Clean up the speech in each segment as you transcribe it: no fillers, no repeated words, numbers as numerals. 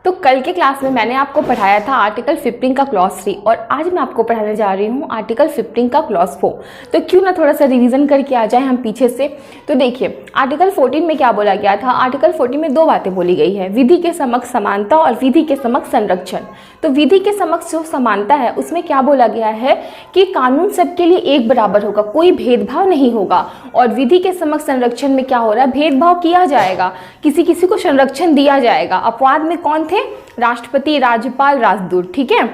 तो कल के क्लास में मैंने आपको पढ़ाया था आर्टिकल 15 का क्लॉज 3 और आज मैं आपको पढ़ाने जा रही हूँ आर्टिकल 15 का क्लॉज 4। तो क्यों ना थोड़ा सा रिवीजन करके आ जाए हम पीछे से। तो देखिए आर्टिकल 14 में क्या बोला गया था। आर्टिकल 14 में दो बातें बोली गई है, विधि के समक्ष समानता और विधि के समक्ष संरक्षण। तो विधि के समक्ष जो समानता है उसमें क्या बोला गया है कि कानून सबके लिए एक बराबर होगा, कोई भेदभाव नहीं होगा। और विधि के समक्ष संरक्षण में क्या हो रहा है, भेदभाव किया जाएगा, किसी किसी को संरक्षण दिया जाएगा। अपवाद में कौन थे, राष्ट्रपति, राज्यपाल, राजदूत। ठीक है,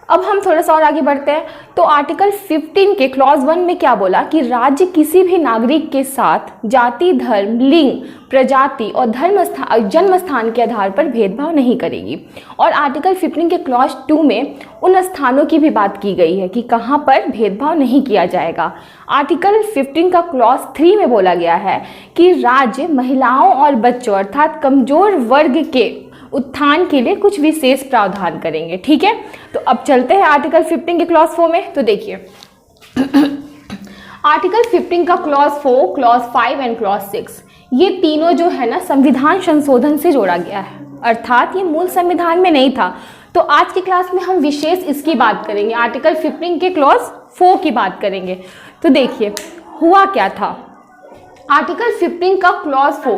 अब हम थोड़ा सा और आगे बढ़ते हैं। तो आर्टिकल 15 के क्लॉज 1 में क्या बोला कि राज्य किसी भी नागरिक के साथ जाति, धर्म, लिंग, प्रजाति और जन्म स्थान के आधार पर भेदभाव नहीं करेगी। और आर्टिकल 15 के क्लॉज 2 में उन स्थानों की भी बात की गई है कि कहाँ पर भेदभाव नहीं किया जाएगा। आर्टिकल 15 का क्लॉज 3 में बोला गया है कि राज्य महिलाओं और बच्चों अर्थात कमजोर वर्ग के उत्थान के लिए कुछ विशेष प्रावधान करेंगे। ठीक है, तो अब चलते हैं आर्टिकल 15 के क्लॉज 4 में। तो देखिए आर्टिकल 15 का क्लॉज 4, क्लॉज 5 एंड क्लॉज 6 ये तीनों जो है ना संविधान संशोधन से जोड़ा गया है, अर्थात ये मूल संविधान में नहीं था। तो आज की क्लास में हम विशेष इसकी बात करेंगे, आर्टिकल 15 के क्लॉज 4 की बात करेंगे। तो देखिए हुआ क्या था, आर्टिकल 15 का क्लॉज 4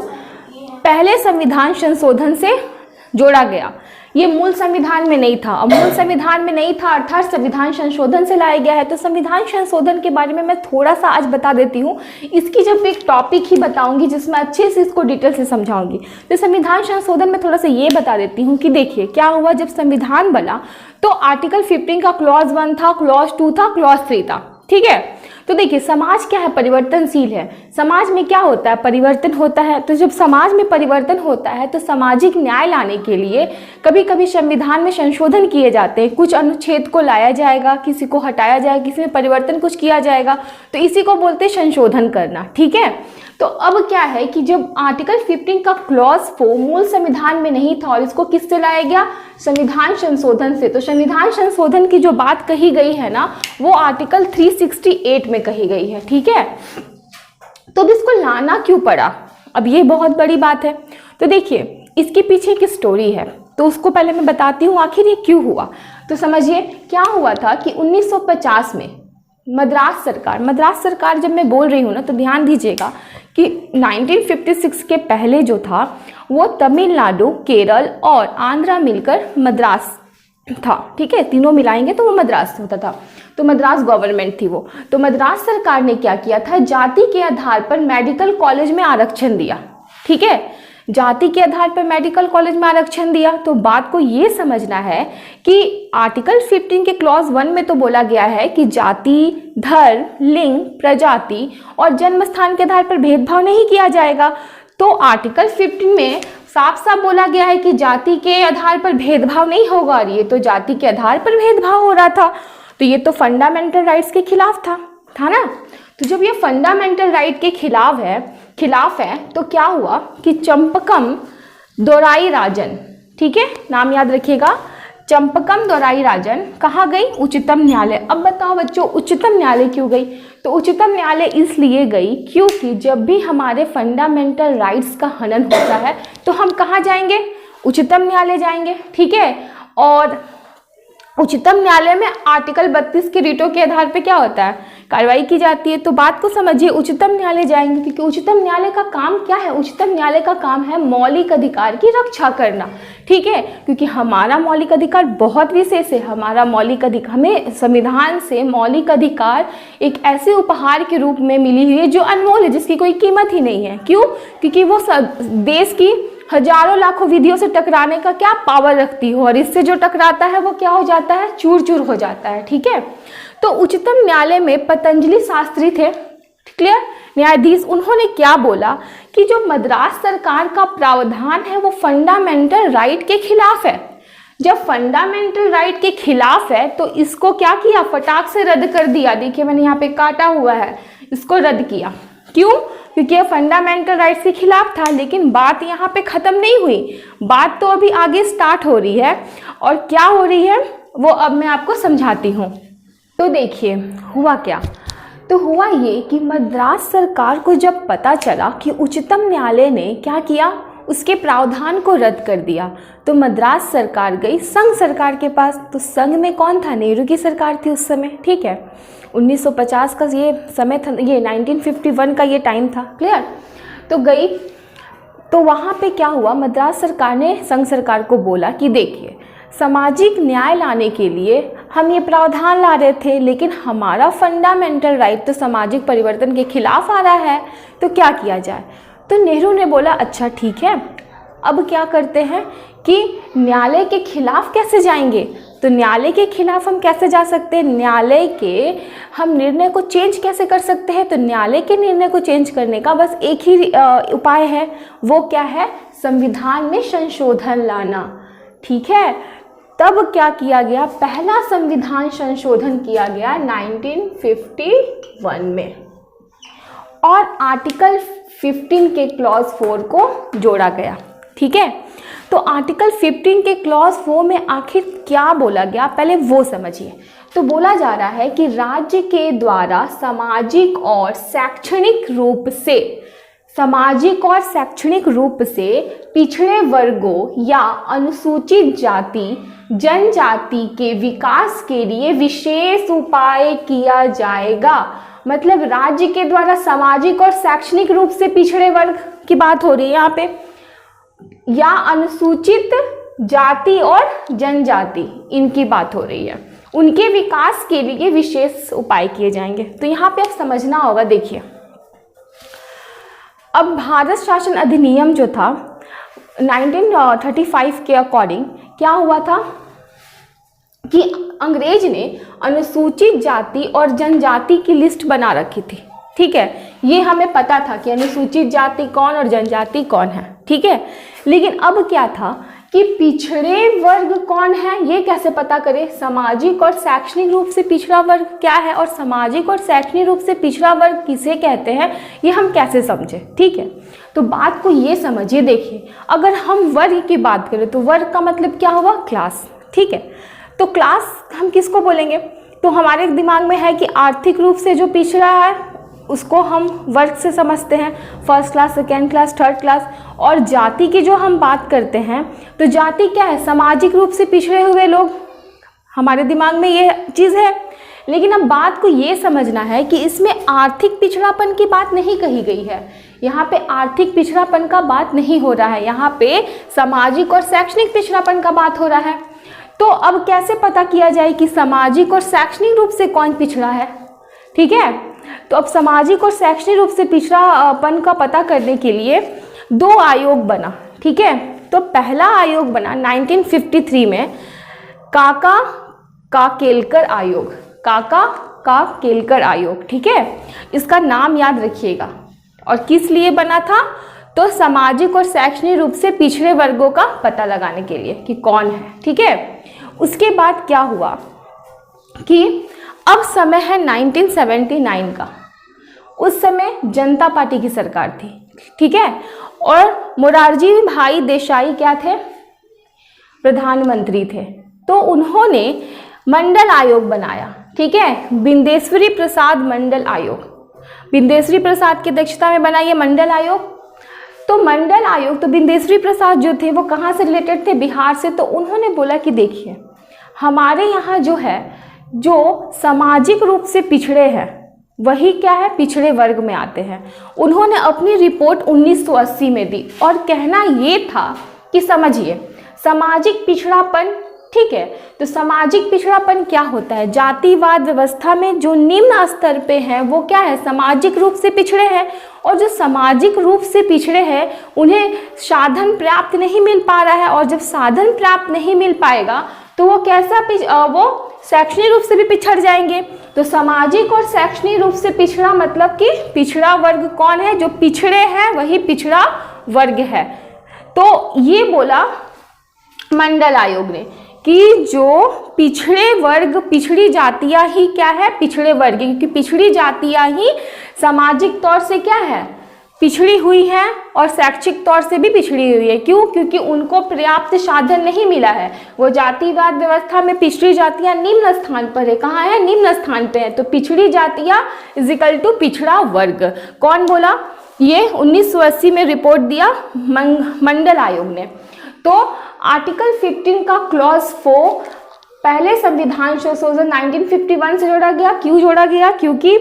पहले संविधान संशोधन से जोड़ा गया, ये मूल संविधान में नहीं था। अब मूल संविधान में नहीं था अर्थात संविधान संशोधन से लाया गया है। तो संविधान संशोधन के बारे में मैं थोड़ा सा आज बता देती हूँ, इसकी जब एक टॉपिक ही बताऊंगी जिसमें अच्छे से इसको डिटेल से समझाऊंगी। तो संविधान संशोधन में थोड़ा सा ये बता देती हूँ कि देखिए क्या हुआ जब संविधान बना। तो आर्टिकल 15 का क्लॉज 1 था, क्लॉज 2 था, क्लॉज 3 था। ठीक है, तो देखिए समाज क्या है, परिवर्तनशील है। समाज में क्या होता है, परिवर्तन होता है। तो जब समाज में परिवर्तन होता है तो सामाजिक न्याय लाने के लिए कभी कभी संविधान में संशोधन किए जाते हैं, कुछ अनुच्छेद को लाया जाएगा, किसी को हटाया जाएगा, किसी में परिवर्तन कुछ किया जाएगा। तो इसी को बोलते हैं संशोधन करना। ठीक है, तो अब क्या है कि जब आर्टिकल 15 का क्लॉज 4 मूल संविधान में नहीं था और इसको किससे लाया गया, संविधान संशोधन से। तो संविधान संशोधन की जो बात कही गई है ना वो आर्टिकल 368 में कही गई है। ठीक है, तो अब इसको लाना क्यों पड़ा, अब ये बहुत बड़ी बात है। तो देखिए इसके पीछे एक स्टोरी है, तो उसको पहले मैं बताती हूँ आखिर ये क्यों हुआ। तो समझिए क्या हुआ था कि 1950 में मद्रास सरकार जब मैं बोल रही हूँ ना तो ध्यान दीजिएगा कि 1956 के पहले जो था वो तमिलनाडु, केरल और आंध्रा मिलकर मद्रास था। ठीक है, तीनों मिलाएंगे तो वो मद्रास होता था। तो मद्रास गवर्नमेंट थी वो। तो मद्रास सरकार ने क्या किया था, जाति के आधार पर मेडिकल कॉलेज में आरक्षण दिया। ठीक है, जाति के आधार पर मेडिकल कॉलेज में आरक्षण दिया। तो बात को ये समझना है कि आर्टिकल 15 के क्लॉज 1 में तो बोला गया है कि जाति, धर्म, लिंग, प्रजाति और जन्म स्थान के आधार पर भेदभाव नहीं किया जाएगा। तो आर्टिकल 15 में साफ साफ बोला गया है कि जाति के आधार पर भेदभाव नहीं होगा, और ये तो जाति के आधार पर भेदभाव हो रहा था। तो ये तो फंडामेंटल राइट्स के खिलाफ था ना। तो जब ये फंडामेंटल राइट के खिलाफ है तो क्या हुआ कि चंपकम दोराई राजन, ठीक है नाम याद रखिएगा, चंपकम दोराई राजन कहाँ गई, उच्चतम न्यायालय। अब बताओ बच्चों उच्चतम न्यायालय क्यों गई, तो उच्चतम न्यायालय इसलिए गई क्योंकि जब भी हमारे फंडामेंटल राइट्स का हनन होता है तो हम कहाँ जाएंगे, उच्चतम न्यायालय जाएंगे। ठीक है, और उच्चतम न्यायालय में आर्टिकल 32 के रिटों के आधार पे क्या होता है, कार्रवाई की जाती है। तो बात को समझिए, उच्चतम न्यायालय जाएंगे क्योंकि उच्चतम न्यायालय का काम क्या है, उच्चतम न्यायालय का काम है मौलिक अधिकार की रक्षा करना। ठीक है, क्योंकि हमारा मौलिक अधिकार बहुत विशेष है। हमारा मौलिक अधिकार, हमें संविधान से मौलिक अधिकार एक ऐसे उपहार के रूप में मिली हुई है जो अनमोल है, जिसकी कोई कीमत ही नहीं है। क्यों, क्योंकि वो देश की हजारों लाखों विधियों से टकराने का क्या पावर रखती हो, और इससे जो टकराता है वो क्या हो जाता है, चूर चूर हो जाता है। ठीक है, तो उच्चतम न्यायालय में पतंजलि शास्त्री थे, क्लियर, न्यायाधीश। उन्होंने क्या बोला कि जो मद्रास सरकार का प्रावधान है वो फंडामेंटल राइट के खिलाफ है। जब फंडामेंटल राइट के खिलाफ है तो इसको क्या किया, फटाक से रद्द कर दिया। देखिए मैंने यहाँ पे काटा हुआ है, इसको रद्द किया। क्यों, क्योंकि यह फंडामेंटल राइट्स के खिलाफ था। लेकिन बात यहाँ पे खत्म नहीं हुई, बात तो अभी आगे स्टार्ट हो रही है। और क्या हो रही है वो अब मैं आपको समझाती हूँ। तो देखिए हुआ क्या, तो हुआ ये कि मद्रास सरकार को जब पता चला कि उच्चतम न्यायालय ने क्या किया, उसके प्रावधान को रद्द कर दिया। तो मद्रास सरकार गई संघ सरकार के पास। तो संघ में कौन था? नेहरू की सरकार थी उस समय, ठीक है। 1950 का ये समय था, ये 1951 का ये टाइम था, क्लियर। तो गई, तो वहाँ पे क्या हुआ, मद्रास सरकार ने संघ सरकार को बोला कि देखिए सामाजिक न्याय लाने के लिए हम ये प्रावधान ला रहे थे, लेकिन हमारा फंडामेंटल राइट तो सामाजिक परिवर्तन के खिलाफ आ रहा है, तो क्या किया जाए। तो नेहरू ने बोला अच्छा ठीक है, अब क्या करते हैं कि न्यायालय के खिलाफ कैसे जाएंगे। तो न्यायालय के खिलाफ हम कैसे जा सकते हैं, न्यायालय के हम निर्णय को चेंज कैसे कर सकते हैं। तो न्यायालय के निर्णय को चेंज करने का बस एक ही उपाय है, वो क्या है, संविधान में संशोधन लाना, ठीक है। तब क्या किया गया, पहला संविधान संशोधन किया गया 1951 में, और आर्टिकल 15 के क्लॉज 4 को जोड़ा गया, ठीक है। तो आर्टिकल 15 के क्लॉज 4 में आखिर क्या बोला गया, पहले वो समझिए। तो बोला जा रहा है कि राज्य के द्वारा सामाजिक और शैक्षणिक रूप से पिछड़े वर्गों या अनुसूचित जाति जनजाति के विकास के लिए विशेष उपाय किया जाएगा। मतलब राज्य के द्वारा सामाजिक और शैक्षणिक रूप से पिछड़े वर्ग की बात हो रही है यहाँ पे, या अनुसूचित जाति और जनजाति, इनकी बात हो रही है, उनके विकास के लिए विशेष उपाय किए जाएंगे। तो यहाँ पे आप समझना होगा, देखिए अब भारत शासन अधिनियम जो था 1935 के अकॉर्डिंग क्या हुआ था कि अंग्रेज ने अनुसूचित जाति और जनजाति की लिस्ट बना रखी थी, ठीक है। ये हमें पता था कि अनुसूचित जाति कौन और जनजाति कौन है, ठीक है। लेकिन अब क्या था कि पिछड़े वर्ग कौन है, ये कैसे पता करें, सामाजिक और शैक्षणिक रूप से पिछड़ा वर्ग क्या है, और सामाजिक और शैक्षणिक रूप से पिछड़ा वर्ग किसे कहते हैं, ये हम कैसे समझें, ठीक है। तो बात को ये समझिए, देखिए अगर हम वर्ग की बात करें तो वर्ग का मतलब क्या हुआ, क्लास, ठीक है। तो क्लास हम किसको बोलेंगे, तो हमारे दिमाग में है कि आर्थिक रूप से जो पिछड़ा है उसको हम वर्ग से समझते हैं, first class, second class, third class. और जाति की जो हम बात करते हैं तो जाति क्या है, सामाजिक रूप से पिछड़े हुए लोग, हमारे दिमाग में ये चीज़ है। लेकिन अब बात को ये समझना है कि इसमें आर्थिक पिछड़ापन की बात नहीं कही गई है, यहाँ पे आर्थिक पिछड़ापन का बात नहीं हो रहा है, यहाँ पे सामाजिक और शैक्षणिक पिछड़ापन का बात हो रहा है। तो अब कैसे पता किया जाए कि सामाजिक और शैक्षणिक रूप से कौन पिछड़ा है, ठीक है। तो अब सामाजिक और शैक्षणिक रूप से पिछड़ापन का पता करने के लिए 2 आयोग बना, ठीक है। तो पहला आयोग बना 1953 में काका काकेलकर आयोग, ठीक है। इसका नाम याद रखिएगा। और किस लिए बना था, तो सामाजिक और शैक्षणिक रूप से पिछड़े वर्गों का पता लगाने के लिए कि कौन है, ठीक है। उसके बाद क्या हुआ कि अब समय है 1979 का, उस समय जनता पार्टी की सरकार थी, ठीक है। और मोरारजी भाई देसाई क्या थे, प्रधानमंत्री थे। तो उन्होंने मंडल आयोग बनाया, ठीक है, बिंदेश्वरी प्रसाद मंडल आयोग, बिंदेश्वरी प्रसाद की अध्यक्षता में बना ये मंडल आयोग। तो मंडल आयोग, तो बिंदेश्वरी प्रसाद जो थे वो कहाँ से रिलेटेड थे, बिहार से। तो उन्होंने बोला कि देखिए हमारे यहाँ जो है, जो सामाजिक रूप से पिछड़े हैं वही क्या है, पिछड़े वर्ग में आते हैं। उन्होंने अपनी रिपोर्ट 1980 में दी और कहना ये था कि समझिए सामाजिक पिछड़ापन, ठीक है। तो सामाजिक पिछड़ापन क्या होता है, जातिवाद व्यवस्था में जो निम्न स्तर पे है वो क्या है, सामाजिक रूप से पिछड़े हैं। और जो सामाजिक रूप से पिछड़े हैं उन्हें साधन प्राप्त नहीं मिल पा रहा है, और जब साधन प्राप्त नहीं मिल पाएगा तो वो कैसा वो शैक्षणिक रूप से भी पिछड़ जाएंगे। तो सामाजिक और शैक्षणिक रूप से पिछड़ा मतलब कि पिछड़ा वर्ग कौन है, जो पिछड़े हैं वही पिछड़ा वर्ग है। तो ये बोला मंडल आयोग ने कि जो पिछड़े वर्ग, पिछड़ी जातियां ही क्या है, पिछड़े वर्ग, क्योंकि पिछड़ी जातियां ही सामाजिक तौर से क्या है, पिछड़ी हुई है और शैक्षिक तौर से भी पिछड़ी हुई है। क्यों, क्योंकि उनको पर्याप्त साधन नहीं मिला है। वो जातिवाद व्यवस्था में पिछड़ी जातियां निम्न स्थान पर है, कहाँ है, निम्न स्थान पे है। तो पिछड़ी जातियां इज इक्वल टू पिछड़ा वर्ग। कौन बोला, ये 1980 में रिपोर्ट दिया मंडल आयोग ने। तो आर्टिकल 15 का क्लॉज 4 पहले संविधान संशोधन 1951 से जोड़ा गया। क्यों जोड़ा गया? क्योंकि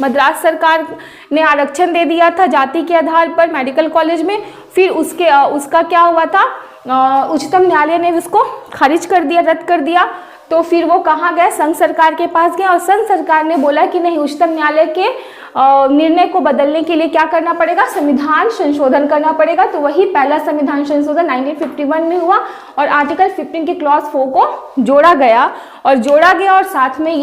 मद्रास सरकार ने आरक्षण दे दिया था जाति के आधार पर मेडिकल कॉलेज में। फिर उसका क्या हुआ था, उच्चतम न्यायालय ने उसको खारिज कर दिया, रद्द कर दिया। तो फिर वो कहाँ गए? संघ सरकार के पास गए, और संघ सरकार ने बोला कि नहीं, उच्चतम न्यायालय के निर्णय को बदलने के लिए क्या करना पड़ेगा? संविधान संशोधन करना पड़ेगा। तो वही पहला संविधान संशोधन 1951 में हुआ और आर्टिकल 15 के क्लॉज 4 को जोड़ा गया। और साथ में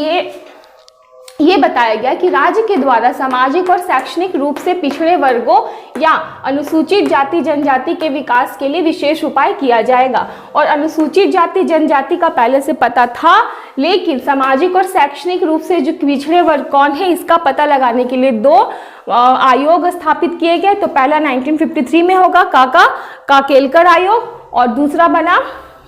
ये बताया गया कि राज्य के द्वारा सामाजिक और शैक्षणिक रूप से पिछड़े वर्गों या अनुसूचित जाति जनजाति के विकास के लिए विशेष उपाय किया जाएगा। और अनुसूचित जाति जनजाति का पहले से पता था, लेकिन सामाजिक और शैक्षणिक रूप से जो पिछड़े वर्ग कौन है इसका पता लगाने के लिए 2 आयोग स्थापित किए गए। तो पहला 1953 में होगा काकेलकर आयोग, और दूसरा बना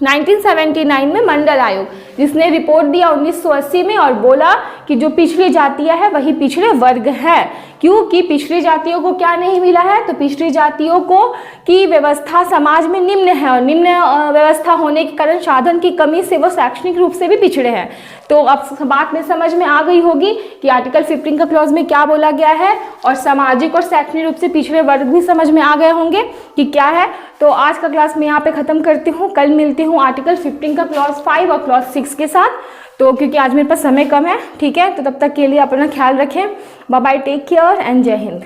1979 में मंडल आयोग, जिसने रिपोर्ट दिया 1980 में और बोला कि जो पिछड़ी जातियां हैं वही पिछड़े वर्ग है। क्योंकि पिछड़ी जातियों को क्या नहीं मिला है? तो पिछड़ी जातियों को की व्यवस्था समाज में निम्न है, और निम्न व्यवस्था होने के कारण साधन की कमी से वो शैक्षणिक रूप से भी पिछड़े हैं। तो अब बात में समझ में आ गई होगी कि आर्टिकल 15 का क्लॉज में क्या बोला गया है, और सामाजिक और शैक्षणिक रूप से पिछड़े वर्ग भी समझ में आ गए होंगे कि क्या है। तो आज का क्लास मैं यहाँ पे खत्म करती हूँ। कल मिलती हूँ आर्टिकल 15 का क्लॉज 5 और क्लॉज 6 के साथ। तो क्योंकि आज मेरे पास समय कम है, ठीक है, तो तब तक के लिए अपना ख्याल रखें। Bye bye, take care and जय हिंद।